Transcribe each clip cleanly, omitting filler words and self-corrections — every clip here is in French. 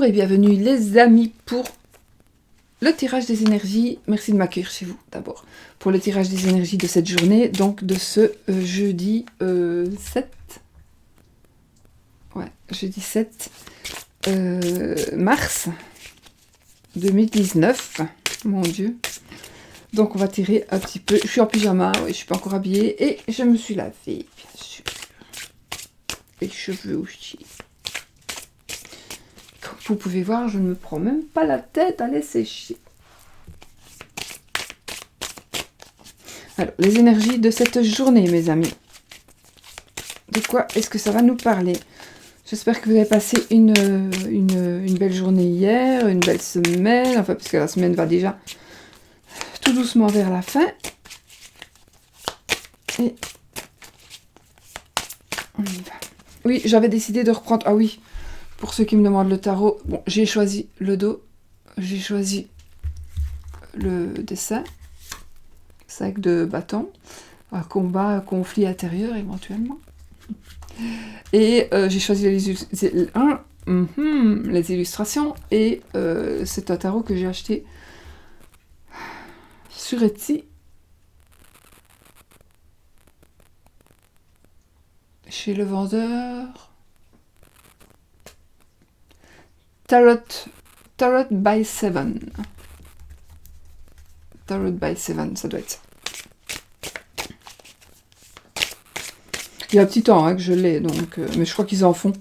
Et bienvenue les amis pour le tirage des énergies. Merci de m'accueillir chez vous d'abord. Pour le tirage des énergies de cette journée, donc de ce jeudi 7. Ouais, jeudi 7 mars 2019. Mon Dieu. Donc on va tirer un petit peu. Je suis en pyjama, ouais, je suis pas encore habillée. Et je me suis lavée, bien sûr. Les cheveux aussi. Comme vous pouvez voir, je ne me prends même pas la tête à les sécher. Alors, les énergies de cette journée, mes amis. De quoi est-ce que ça va nous parler? J'espère que vous avez passé une belle journée hier, une belle semaine, enfin, puisque la semaine va déjà tout doucement vers la fin. Et on y va. Oui, j'avais décidé de reprendre... Ah oui, pour ceux qui me demandent le tarot, bon, j'ai choisi le dos, j'ai choisi le dessin, 5 de bâton, un combat, un conflit intérieur éventuellement. Et j'ai choisi les illustrations, et c'est un tarot que j'ai acheté sur Etsy, chez le vendeur Tarot by Seven. Tarot by Seven, ça doit être ça. Il y a un petit temps que je l'ai, donc, mais je crois qu'ils en font.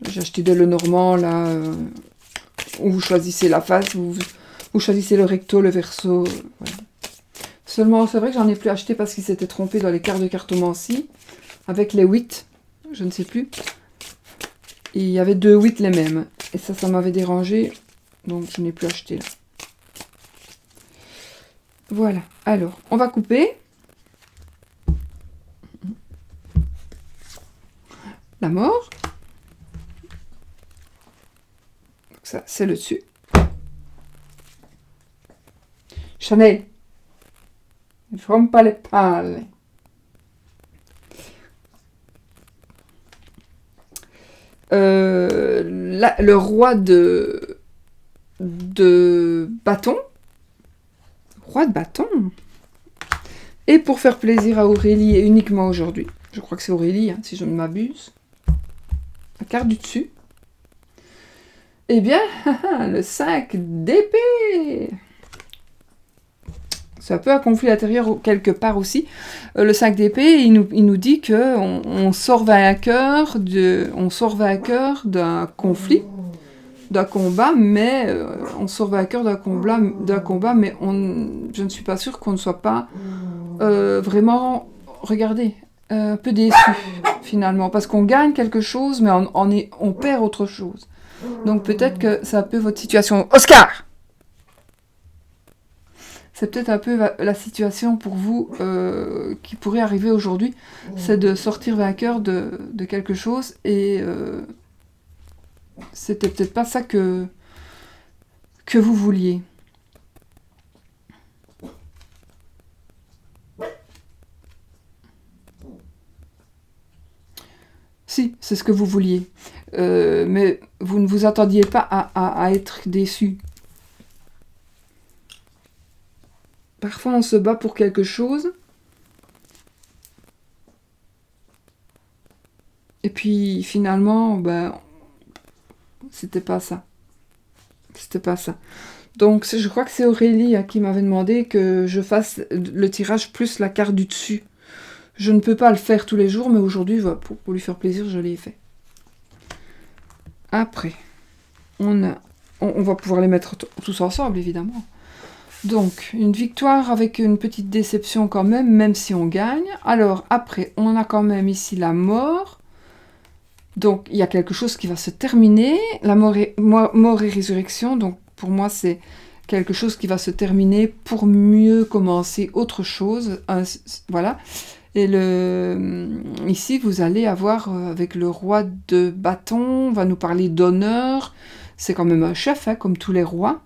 J'ai acheté de Lenormand, là, où vous choisissez la face, vous choisissez le recto, le verso. Voilà. Seulement, c'est vrai que j'en ai plus acheté parce qu'ils s'étaient trompés dans les cartes de cartomancie, avec les 8, je ne sais plus. Et il y avait 2 8 les mêmes. Et ça m'avait dérangé, donc je n'ai plus acheté là. Voilà, alors, on va couper. La mort. Donc ça, c'est le dessus. Chanel. Ne ferme pas les pales. Là, le roi de bâton. Roi de bâton. Et pour faire plaisir à Aurélie, et uniquement aujourd'hui, je crois que c'est Aurélie, hein, si je ne m'abuse, la carte du dessus, eh bien, le 5 d'épée. C'est un peu un conflit intérieur quelque part aussi. Le 5 d'épée, il nous dit qu'on sort vainqueur d'un conflit, d'un combat, mais on sort vainqueur d'un combat, mais je ne suis pas sûre qu'on ne soit pas vraiment, regardez, un peu déçu finalement, parce qu'on gagne quelque chose, mais on perd autre chose. Donc peut-être que c'est un peu votre situation. Oscar! C'est peut-être un peu la situation pour vous qui pourrait arriver aujourd'hui, c'est de sortir vainqueur de quelque chose, et c'était peut-être pas ça que vous vouliez. Si, c'est ce que vous vouliez. Mais vous ne vous attendiez pas à être déçu. Parfois, on se bat pour quelque chose. Et puis, finalement, c'était pas ça. C'était pas ça. Donc, je crois que c'est Aurélie qui m'avait demandé que je fasse le tirage plus la carte du dessus. Je ne peux pas le faire tous les jours, mais aujourd'hui, pour lui faire plaisir, je l'ai fait. Après, on va pouvoir les mettre tous ensemble, évidemment. Donc, une victoire avec une petite déception quand même si on gagne. Alors, après, on a quand même ici la mort. Donc, il y a quelque chose qui va se terminer. La mort et résurrection. Donc, pour moi, c'est quelque chose qui va se terminer pour mieux commencer autre chose. Voilà. Et ici, vous allez avoir, avec le roi de bâton, on va nous parler d'honneur. C'est quand même un chef, comme tous les rois.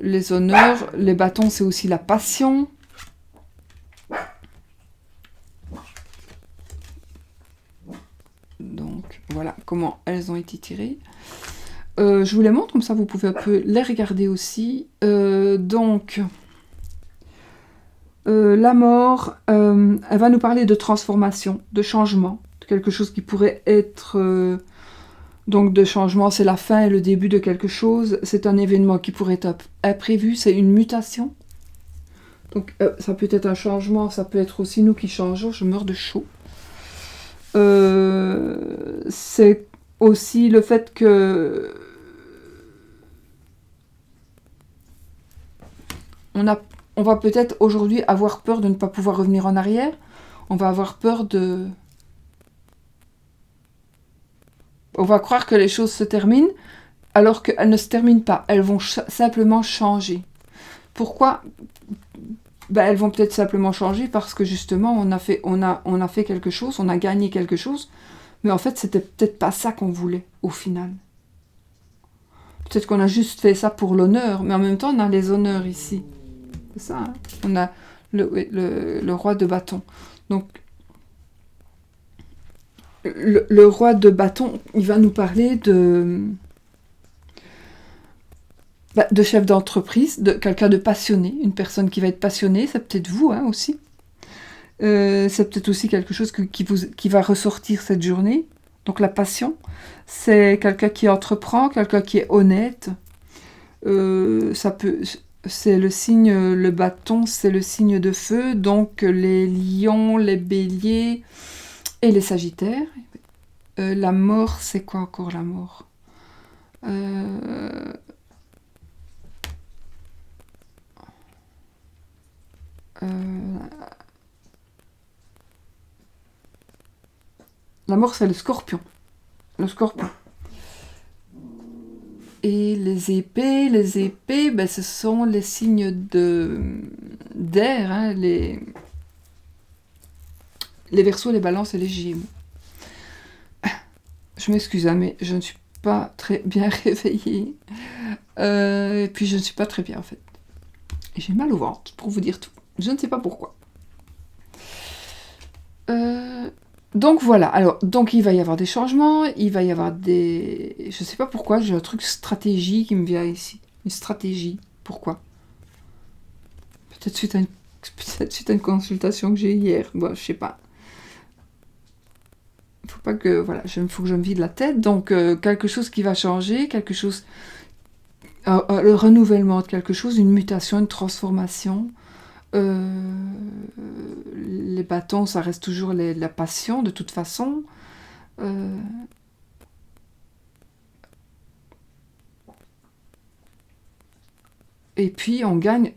Les honneurs, les bâtons, c'est aussi la passion. Donc, Donc voilà comment elles ont été tirées. Je vous les montre, comme ça vous pouvez un peu les regarder aussi. Donc, la mort, elle va nous parler de transformation, de changement, de quelque chose qui pourrait être... donc de changement, c'est la fin et le début de quelque chose. C'est un événement qui pourrait être imprévu, c'est une mutation. Donc ça peut être un changement, ça peut être aussi nous qui changeons. Je meurs de chaud. C'est aussi le fait que... On va peut-être aujourd'hui avoir peur de ne pas pouvoir revenir en arrière. On va avoir peur de... On va croire que les choses se terminent, alors qu'elles ne se terminent pas. Elles vont simplement changer. Pourquoi? Ben, elles vont peut-être simplement changer parce que justement, on a fait quelque chose, on a gagné quelque chose, mais en fait, c'était peut-être pas ça qu'on voulait, au final. Peut-être qu'on a juste fait ça pour l'honneur, mais en même temps, on a les honneurs ici. C'est ça, hein. On a le roi de bâton. Donc, le roi de bâton, il va nous parler de chef d'entreprise, de quelqu'un de passionné, une personne qui va être passionnée, c'est peut-être vous hein, aussi. C'est peut-être aussi quelque chose qui va ressortir cette journée. Donc la passion, c'est quelqu'un qui entreprend, quelqu'un qui est honnête. C'est le signe, le bâton, c'est le signe de feu, donc les lions, les béliers et les sagittaires. La mort, c'est quoi encore la mort? La mort, c'est le scorpion. Le scorpion. Et les épées, ben, ce sont les signes d'air, hein, les Verseaux, les Balances et les Gémeaux. Je m'excuse, hein, mais je ne suis pas très bien réveillée. Et puis je ne suis pas très bien en fait. Et j'ai mal au ventre, pour vous dire tout. Je ne sais pas pourquoi. Donc voilà, alors, donc il va y avoir des changements, il va y avoir des... Je sais pas pourquoi, j'ai un truc stratégie qui me vient ici. Une stratégie, pourquoi? Peut-être suite à une consultation que j'ai hier, bon, je sais pas. Faut pas que, voilà, faut que je me vide la tête, donc quelque chose qui va changer, quelque chose... le renouvellement de quelque chose, une mutation, une transformation... les bâtons, ça reste toujours la passion de toute façon. Et puis on gagne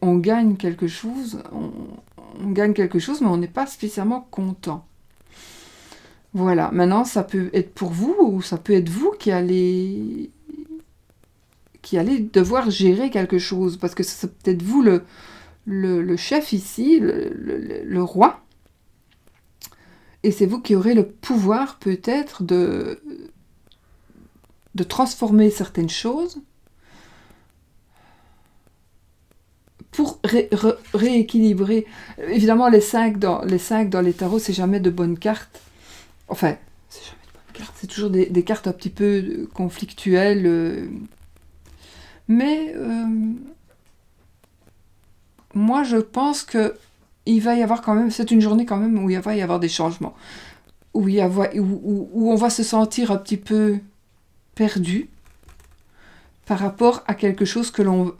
quelque chose, on gagne quelque chose, mais on n'est pas spécialement content. Voilà, maintenant ça peut être pour vous, ou ça peut être vous qui allez devoir gérer quelque chose, parce que c'est peut-être vous le chef ici, le roi, et c'est vous qui aurez le pouvoir peut-être de transformer certaines choses pour rééquilibrer. Évidemment, les 5 dans les tarots, c'est jamais de bonnes cartes. Enfin, c'est jamais de bonnes cartes, c'est toujours des cartes un petit peu conflictuelles. Mais moi, je pense il va y avoir quand même, c'est une journée quand même où il va y avoir des changements, où on va se sentir un petit peu perdu par rapport à quelque chose que l'on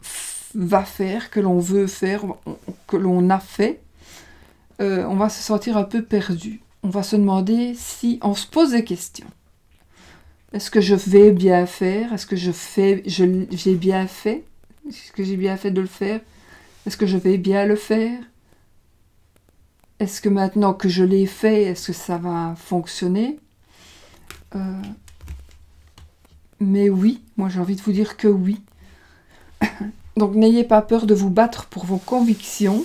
va faire, que l'on veut faire, que l'on a fait. On va se sentir un peu perdu. On va se demander si on se pose des questions. Est-ce que je vais bien faire? Est-ce que j'ai bien fait? Est-ce que j'ai bien fait de le faire? Est-ce que je vais bien le faire? Est-ce que maintenant que je l'ai fait, est-ce que ça va fonctionner? Mais oui, moi j'ai envie de vous dire que oui. Donc n'ayez pas peur de vous battre pour vos convictions.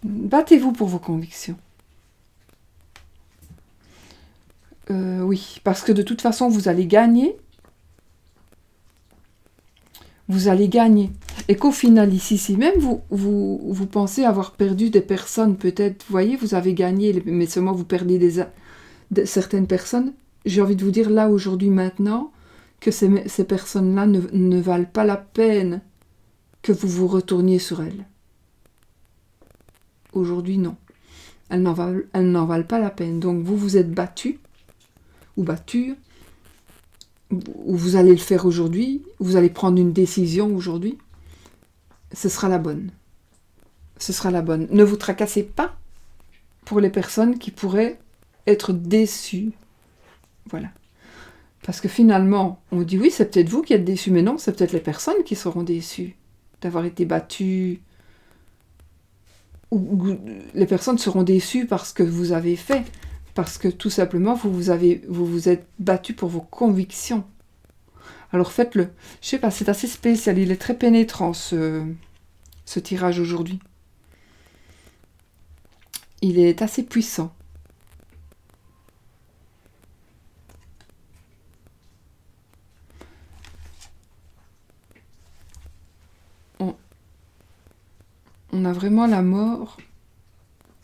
Battez-vous pour vos convictions. Oui, parce que de toute façon, vous allez gagner. Vous allez gagner. Et qu'au final, ici, si même vous pensez avoir perdu des personnes, peut-être, vous voyez, vous avez gagné, mais seulement vous perdez de certaines personnes, j'ai envie de vous dire là, aujourd'hui, maintenant, que ces personnes-là ne valent pas la peine que vous vous retourniez sur elles. Aujourd'hui, non. Elles n'en valent pas la peine. Donc vous vous êtes battu, ou battu, ou vous allez le faire aujourd'hui, vous allez prendre une décision aujourd'hui, ce sera la bonne. Ce sera la bonne. Ne vous tracassez pas pour les personnes qui pourraient être déçues. Voilà. Parce que finalement, on dit oui, c'est peut-être vous qui êtes déçus, mais non, c'est peut-être les personnes qui seront déçues d'avoir été battues. Ou les personnes seront déçues parce que vous avez fait, parce que tout simplement, vous vous êtes battu pour vos convictions. Alors faites-le. Je sais pas, c'est assez spécial, il est très pénétrant ce tirage aujourd'hui. Il est assez puissant. On a vraiment la mort.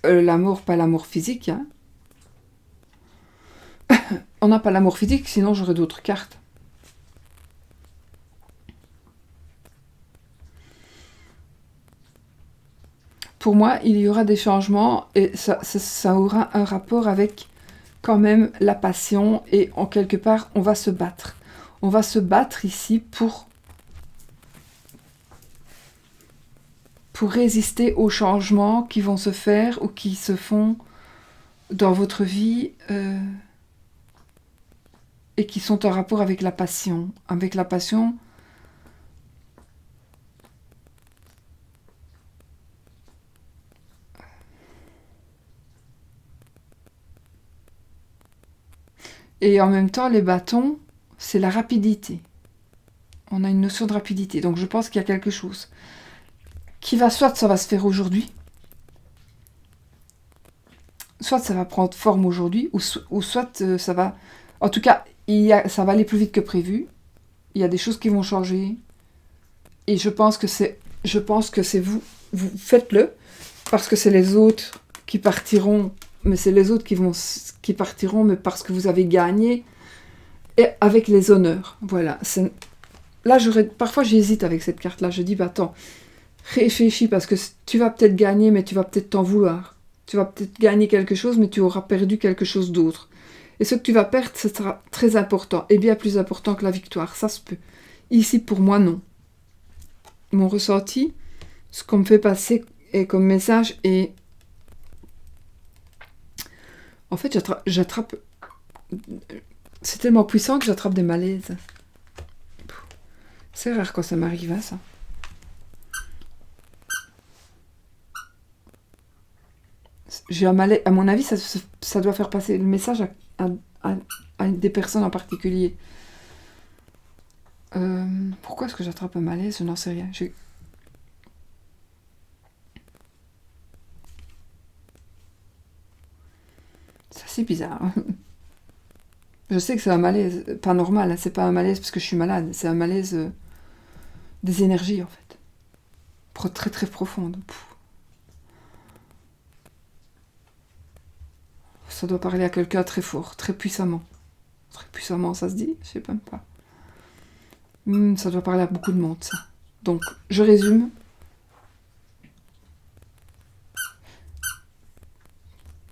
La mort, pas la mort physique. Hein. On n'a pas la mort physique, sinon j'aurais d'autres cartes. Pour moi, il y aura des changements et ça aura un rapport avec quand même la passion et en quelque part, on va se battre. On va se battre ici pour résister aux changements qui vont se faire ou qui se font dans votre vie et qui sont en rapport avec la passion. Avec la passion, et en même temps, les bâtons, c'est la rapidité. On a une notion de rapidité. Donc je pense qu'il y a quelque chose qui va, soit ça va se faire aujourd'hui, soit ça va prendre forme aujourd'hui, ou soit ça va... En tout cas, ça va aller plus vite que prévu. Il y a des choses qui vont changer. Et je pense que c'est vous faites-le, parce que c'est les autres qui partiront, mais c'est les autres qui partiront, mais parce que vous avez gagné, et avec les honneurs. Voilà. Là, parfois j'hésite avec cette carte-là. Je dis, bah attends, réfléchis, parce que tu vas peut-être gagner, mais tu vas peut-être t'en vouloir. Tu vas peut-être gagner quelque chose, mais tu auras perdu quelque chose d'autre. Et ce que tu vas perdre, ce sera très important, et bien plus important que la victoire. Ça se peut. Ici, pour moi, non. Mon ressenti, ce qu'on me fait passer comme message, et en fait, j'attrape... C'est tellement puissant que j'attrape des malaises. C'est rare quand ça m'arrive, hein, ça. J'ai un malaise. À mon avis, ça doit faire passer le message à des personnes en particulier. Pourquoi est-ce que j'attrape un malaise? Je n'en sais rien. C'est assez bizarre. Je sais que c'est un malaise pas normal. Hein. C'est pas un malaise parce que je suis malade. C'est un malaise des énergies, en fait. Très très profonde. Ça doit parler à quelqu'un très fort, très puissamment. Très puissamment, ça se dit? Je sais même pas. Ça doit parler à beaucoup de monde, ça. Donc, je résume.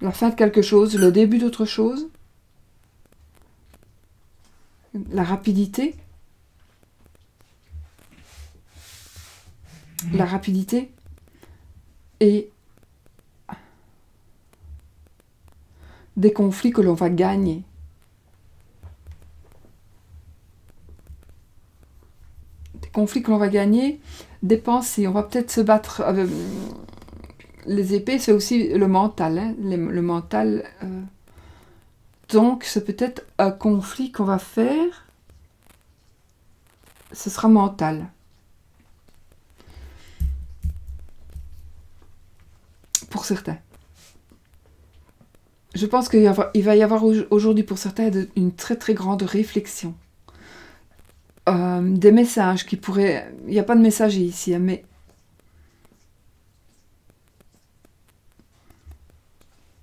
La fin de quelque chose, le début d'autre chose. La rapidité. La rapidité. Et des conflits que l'on va gagner. Des conflits que l'on va gagner, des pensées. On va peut-être se battre. Les épées, c'est aussi le mental. Hein, le mental. Donc, c'est peut-être un conflit qu'on va faire. Ce sera mental. Pour certains. Je pense qu'il va y avoir aujourd'hui pour certains une très très grande réflexion. Des messages qui pourraient... Il n'y a pas de messager ici, mais...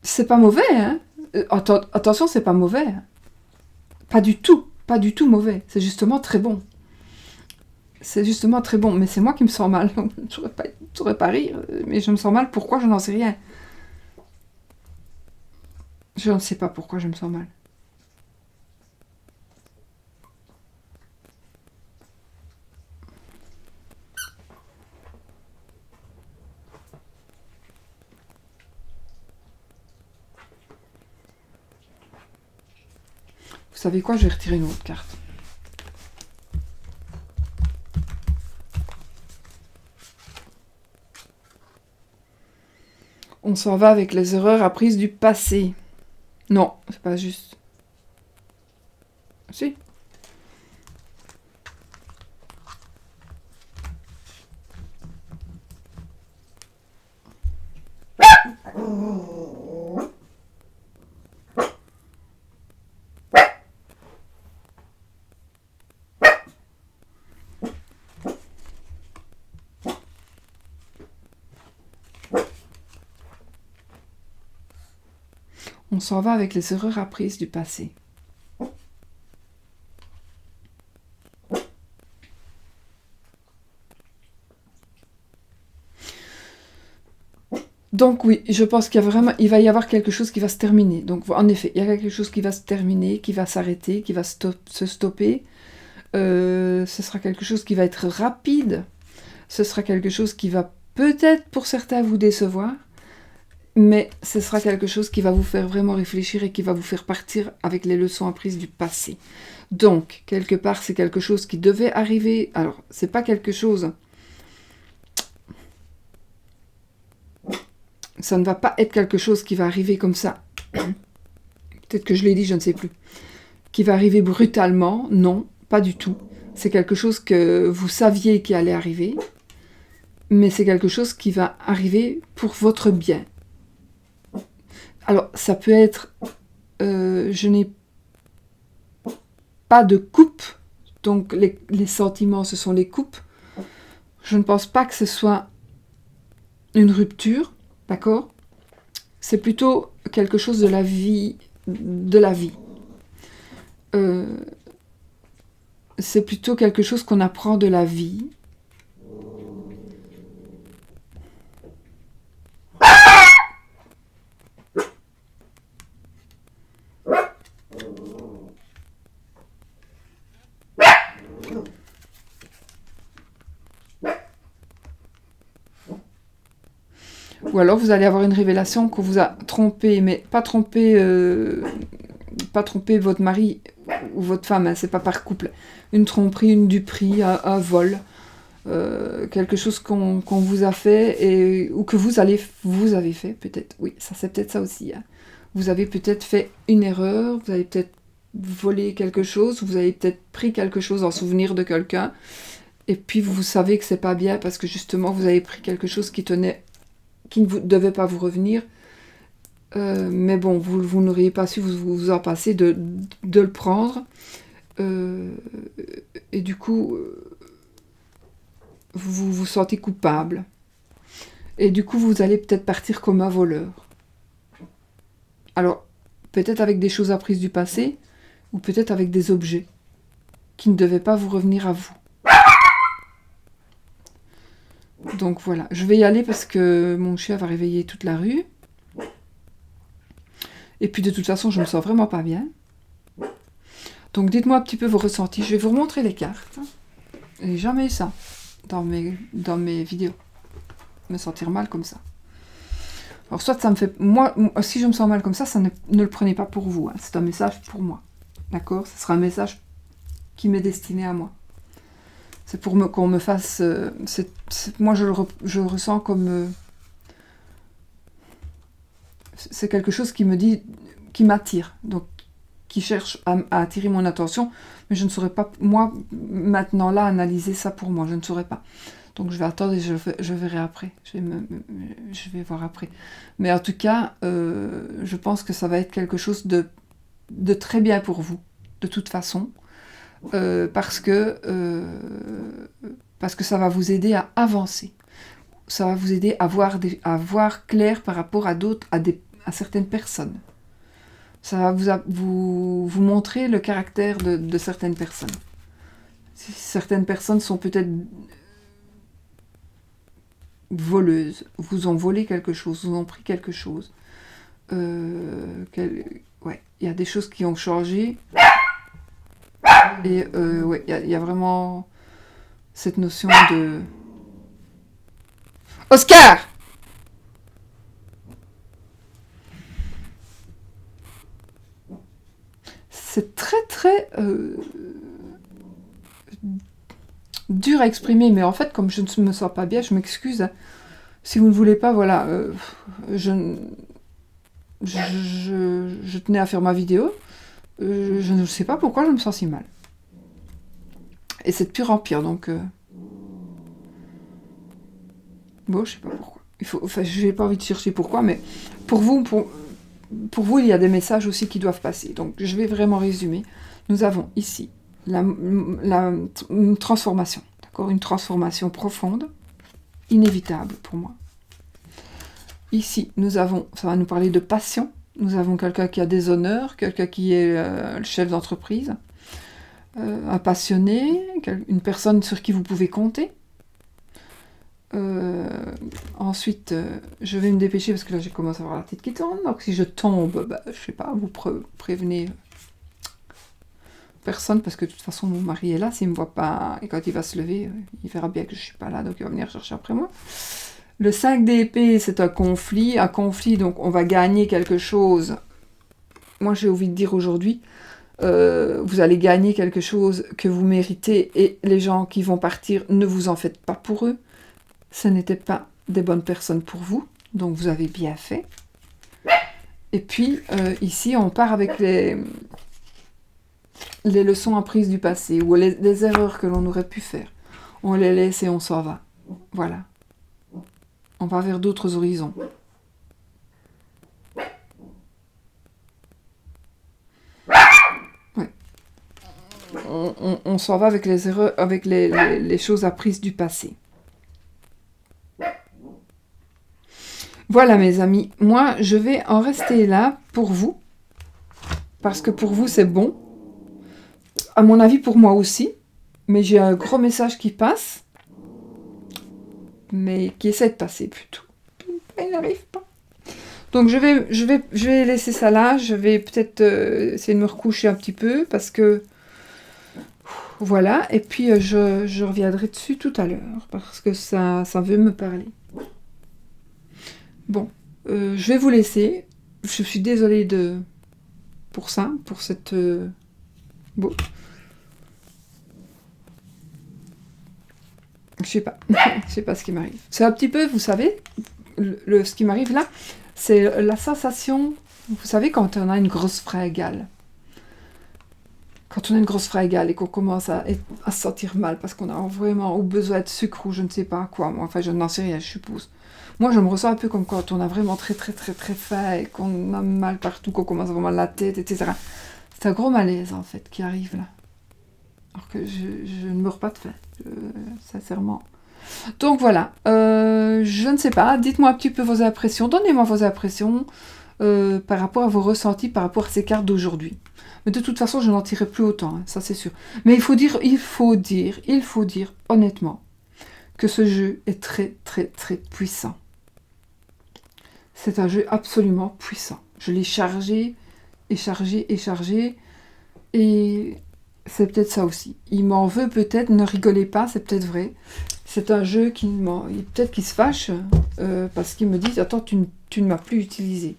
C'est pas mauvais, hein. Attention, c'est pas mauvais. Pas du tout mauvais. C'est justement très bon. C'est justement très bon. Mais c'est moi qui me sens mal. Je saurais pas rire. Mais je me sens mal. Pourquoi? Je n'en sais rien. Je ne sais pas pourquoi je me sens mal. Vous savez quoi? Je vais retirer une autre carte. On s'en va avec les erreurs apprises du passé. Non, c'est pas juste. Si. On s'en va avec les erreurs apprises du passé. Donc oui, je pense qu'il va y avoir quelque chose qui va se terminer. Donc en effet, il y a quelque chose qui va se terminer, qui va s'arrêter, qui va se stopper. Ce sera quelque chose qui va être rapide. Ce sera quelque chose qui va peut-être pour certains vous décevoir. Mais ce sera quelque chose qui va vous faire vraiment réfléchir et qui va vous faire partir avec les leçons apprises du passé. Donc, quelque part, c'est quelque chose qui devait arriver. Alors, c'est pas quelque chose... Ça ne va pas être quelque chose qui va arriver comme ça. Peut-être que je l'ai dit, je ne sais plus. Qui va arriver brutalement. Non, pas du tout. C'est quelque chose que vous saviez qui allait arriver. Mais c'est quelque chose qui va arriver pour votre bien. Alors, ça peut être... je n'ai pas de coupe. Donc, les sentiments, ce sont les coupes. Je ne pense pas que ce soit une rupture. D'accord? C'est plutôt quelque chose de la vie. C'est plutôt quelque chose qu'on apprend de la vie. Ou alors vous allez avoir une révélation qu'on vous a trompé, mais pas trompé votre mari ou votre femme, hein, c'est pas par couple. Une tromperie, une duperie, un vol, quelque chose qu'on vous a fait ou que vous avez fait, peut-être. Oui, ça c'est peut-être ça aussi. Hein. Vous avez peut-être fait une erreur, vous avez peut-être volé quelque chose, vous avez peut-être pris quelque chose en souvenir de quelqu'un, et puis vous savez que c'est pas bien parce que justement vous avez pris quelque chose qui ne devait pas vous revenir. Mais bon, vous n'auriez pas su vous en passer de le prendre. Et du coup, vous vous sentez coupable. Et du coup, vous allez peut-être partir comme un voleur. Alors, peut-être avec des choses apprises du passé, ou peut-être avec des objets qui ne devaient pas vous revenir à vous. Donc voilà, je vais y aller parce que mon chien va réveiller toute la rue. Et puis de toute façon, je me sens vraiment pas bien. Donc dites-moi un petit peu vos ressentis. Je vais vous remontrer les cartes. J'ai jamais eu ça dans mes vidéos. Me sentir mal comme ça. Alors soit ça me fait... Moi, si je me sens mal comme ça ne le prenez pas pour vous. Hein. C'est un message pour moi. D'accord? Ce sera un message qui m'est destiné à moi. C'est pour qu'on me fasse... moi, je le ressens comme... c'est quelque chose qui me dit... qui m'attire. Donc, qui cherche à attirer mon attention. Mais je ne saurais pas, moi, maintenant là, analyser ça pour moi. Je ne saurais pas. Donc, je vais attendre et je verrai après. Je vais voir après. Mais en tout cas, je pense que ça va être quelque chose de très bien pour vous. De toute façon. Parce que ça va vous aider à avancer. Ça va vous aider à voir clair par rapport à certaines personnes. Ça va vous montrer le caractère de certaines personnes. Certaines personnes sont peut-être voleuses, vous ont volé quelque chose, vous ont pris quelque chose. Ouais, il y a des choses qui ont changé. Et ouais, il y a vraiment cette notion de... Oscar! C'est très très dur à exprimer, mais en fait, comme je ne me sens pas bien, je m'excuse. Hein. Si vous ne voulez pas, voilà, je tenais à faire ma vidéo. Je ne sais pas pourquoi je me sens si mal. Et c'est de pire en pire, donc... Bon, je sais pas pourquoi. Enfin, je n'ai pas envie de chercher pourquoi, mais pour vous, il y a des messages aussi qui doivent passer. Donc, je vais vraiment résumer. Nous avons ici une transformation, d'accord ? Une transformation profonde, inévitable pour moi. Ici, ça va nous parler de passion. Nous avons quelqu'un qui a des honneurs, quelqu'un qui est le chef d'entreprise, un passionné, une personne sur qui vous pouvez compter. Ensuite, je vais me dépêcher parce que là j'ai commencé à avoir la tête qui tourne. Donc si je tombe, je sais pas, vous prévenez personne parce que de toute façon mon mari est là. S'il me voit pas et quand il va se lever, il verra bien que je suis pas là, donc il va venir chercher après moi. Le 5 d'épée, c'est un conflit, donc on va gagner quelque chose. Moi j'ai envie de dire aujourd'hui, vous allez gagner quelque chose que vous méritez et les gens qui vont partir, ne vous en faites pas pour eux. Ce n'étaient pas des bonnes personnes pour vous, donc vous avez bien fait. Et puis, ici, on part avec les leçons apprises du passé, ou les erreurs que l'on aurait pu faire. On les laisse et on s'en va. Voilà. On va vers d'autres horizons. Ouais. On s'en va avec les erreurs, avec les choses apprises du passé. Voilà mes amis, moi je vais en rester là pour vous, parce que pour vous c'est bon, à mon avis pour moi aussi, mais j'ai un gros message qui passe, mais qui essaie de passer plutôt, il n'arrive pas. Donc je vais laisser ça là, je vais peut-être essayer de me recoucher un petit peu, parce que voilà, et puis je reviendrai dessus tout à l'heure, parce que ça veut me parler. Bon, je vais vous laisser. Je suis désolée pour ça, pour cette... Bon. Je sais pas. Je sais pas ce qui m'arrive. C'est un petit peu, vous savez, ce qui m'arrive là, c'est la sensation, vous savez, quand on a une grosse fringale. Quand on a une grosse fringale et qu'on commence à se sentir mal parce qu'on a vraiment ou besoin de sucre ou je ne sais pas quoi. Moi, enfin, je n'en sais rien, je suppose. Moi, je me ressens un peu comme quand on a vraiment très très très très faim et qu'on a mal partout, qu'on commence à avoir mal à la tête, etc. C'est un gros malaise, en fait, qui arrive là. Alors que je ne meurs pas de faim, sincèrement. Donc voilà, je ne sais pas, dites-moi un petit peu vos impressions, donnez-moi vos impressions par rapport à vos ressentis, par rapport à ces cartes d'aujourd'hui. Mais de toute façon, je n'en tirerai plus autant, hein, ça c'est sûr. Mais il faut dire honnêtement que ce jeu est très très très puissant. C'est un jeu absolument puissant. Je l'ai chargé, et c'est peut-être ça aussi. Il m'en veut peut-être, ne rigolez pas, c'est peut-être vrai. C'est un jeu peut-être qu'il se fâche parce qu'il me dit « Attends, tu ne m'as plus utilisé. »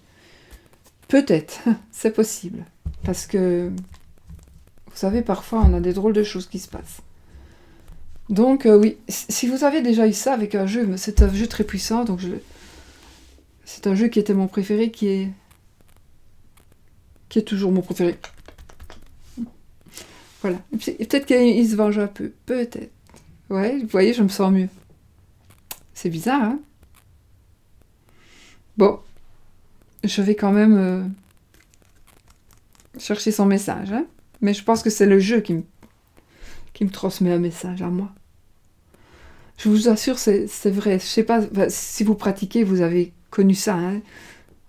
Peut-être, c'est possible. Parce que, vous savez, parfois, on a des drôles de choses qui se passent. Donc, oui, si vous avez déjà eu ça avec un jeu, c'est un jeu très puissant, donc c'est un jeu qui était mon préféré, qui est toujours mon préféré. Voilà. Et peut-être qu'il se venge un peu. Peut-être. Ouais, vous voyez, je me sens mieux. C'est bizarre, hein? Bon. Je vais quand même chercher son message, hein? Mais je pense que c'est le jeu qui me transmet un message à moi. Je vous assure, c'est vrai. Je sais pas, si vous pratiquez, vous avez connu ça, hein?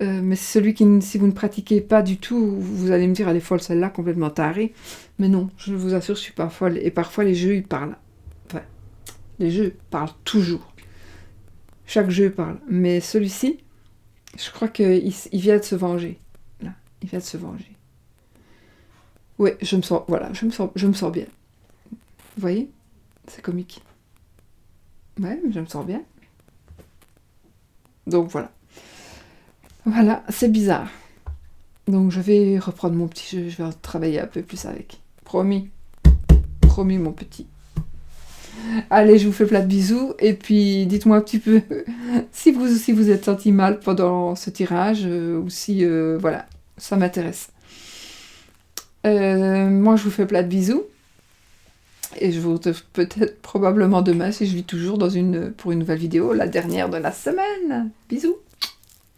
Mais c'est celui qui, si vous ne pratiquez pas du tout, vous allez me dire, elle est folle celle-là, complètement tarée. Mais non, je vous assure, je suis pas folle. Et parfois, les jeux, ils parlent. Enfin, les jeux parlent toujours. Chaque jeu parle. Mais celui-ci, je crois qu'il vient de se venger. Là, il vient de se venger. Ouais, je me sens, voilà, je me sens bien. Vous voyez? C'est comique. Ouais, mais je me sens bien. Donc voilà. Voilà, c'est bizarre. Donc je vais reprendre mon petit jeu, je vais travailler un peu plus avec. Promis. Promis mon petit. Allez, je vous fais plein de bisous, et puis dites-moi un petit peu si vous êtes senti mal pendant ce tirage, ou si, voilà, ça m'intéresse. Moi, je vous fais plein de bisous, et je vous retrouve peut-être probablement demain, si je vis toujours, pour une nouvelle vidéo, la dernière de la semaine. Bisous.